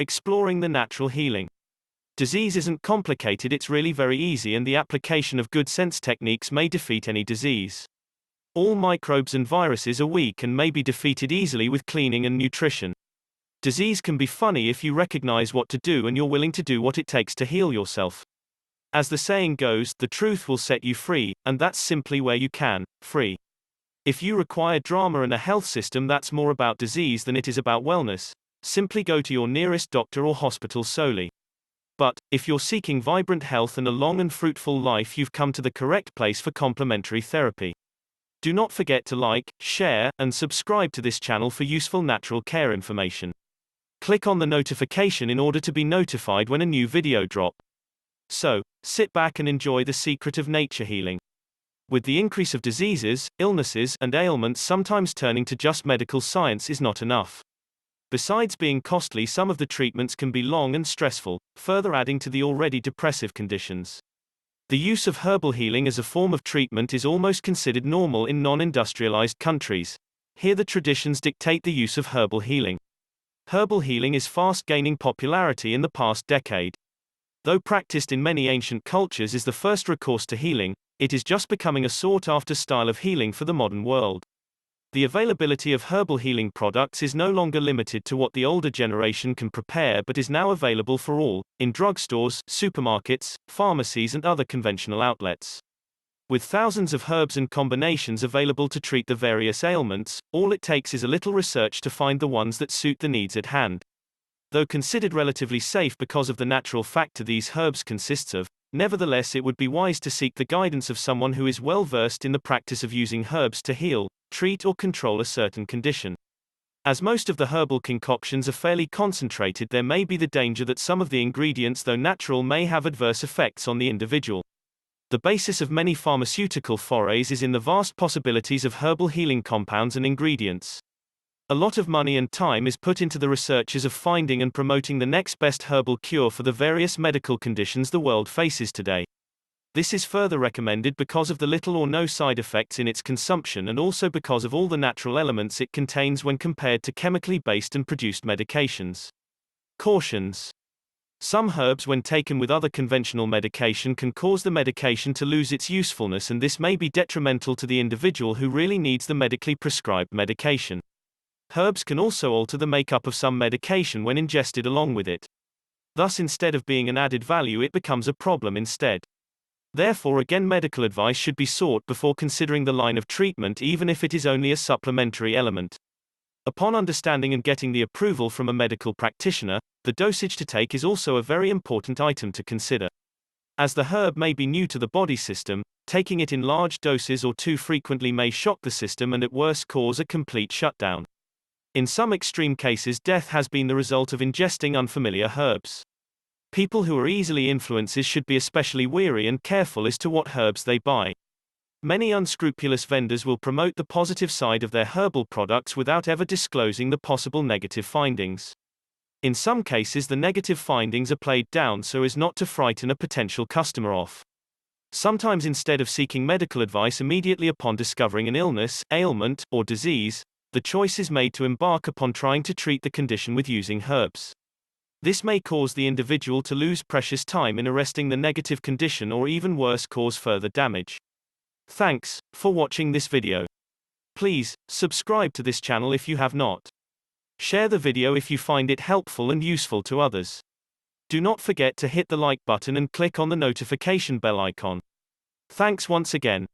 Exploring the natural healing. Disease isn't complicated, it's really very easy, and the application of good sense techniques may defeat any disease. All microbes and viruses are weak and may be defeated easily with cleaning and nutrition. Disease can be funny if you recognize what to do and you're willing to do what it takes to heal yourself. As the saying goes, the truth will set you free, and that's simply where you can, free. If you require drama and a health system that's more about disease than it is about wellness, simply go to your nearest doctor or hospital solely. But, if you're seeking vibrant health and a long and fruitful life, you've come to the correct place for complementary therapy. Do not forget to like, share, and subscribe to this channel for useful natural care information. Click on the notification in order to be notified when a new video drop. So, sit back and enjoy the secret of nature healing. With the increase of diseases, illnesses, and ailments, sometimes turning to just medical science is not enough. Besides being costly, some of the treatments can be long and stressful, further adding to the already depressive conditions. The use of herbal healing as a form of treatment is almost considered normal in non-industrialized countries. Here the traditions dictate the use of herbal healing. Herbal healing is fast gaining popularity in the past decade. Though practiced in many ancient cultures is the first recourse to healing, it is just becoming a sought-after style of healing for the modern world. The availability of herbal healing products is no longer limited to what the older generation can prepare, but is now available for all, in drugstores, supermarkets, pharmacies, and other conventional outlets. With thousands of herbs and combinations available to treat the various ailments, all it takes is a little research to find the ones that suit the needs at hand. Though considered relatively safe because of the natural factor these herbs consists of, nevertheless it would be wise to seek the guidance of someone who is well versed in the practice of using herbs to heal, treat, or control a certain condition. As most of the herbal concoctions are fairly concentrated, there may be the danger that some of the ingredients, though natural, may have adverse effects on the individual. The basis of many pharmaceutical forays is in the vast possibilities of herbal healing compounds and ingredients. A lot of money and time is put into the researches of finding and promoting the next best herbal cure for the various medical conditions the world faces today. This is further recommended because of the little or no side effects in its consumption, and also because of all the natural elements it contains when compared to chemically based and produced medications. Cautions. Some herbs, when taken with other conventional medication, can cause the medication to lose its usefulness, and this may be detrimental to the individual who really needs the medically prescribed medication. Herbs can also alter the makeup of some medication when ingested along with it. Thus, instead of being an added value, it becomes a problem instead. Therefore, again, medical advice should be sought before considering the line of treatment, even if it is only a supplementary element. Upon understanding and getting the approval from a medical practitioner, the dosage to take is also a very important item to consider. As the herb may be new to the body system, taking it in large doses or too frequently may shock the system and at worst cause a complete shutdown. In some extreme cases, death has been the result of ingesting unfamiliar herbs. People who are easily influenced should be especially wary and careful as to what herbs they buy. Many unscrupulous vendors will promote the positive side of their herbal products without ever disclosing the possible negative findings. In some cases, the negative findings are played down so as not to frighten a potential customer off. Sometimes, instead of seeking medical advice immediately upon discovering an illness, ailment, or disease, the choice is made to embark upon trying to treat the condition with using herbs. This may cause the individual to lose precious time in arresting the negative condition, or even worse, cause further damage. Thanks for watching this video. Please subscribe to this channel if you have not. Share the video if you find it helpful and useful to others. Do not forget to hit the like button and click on the notification bell icon. Thanks once again.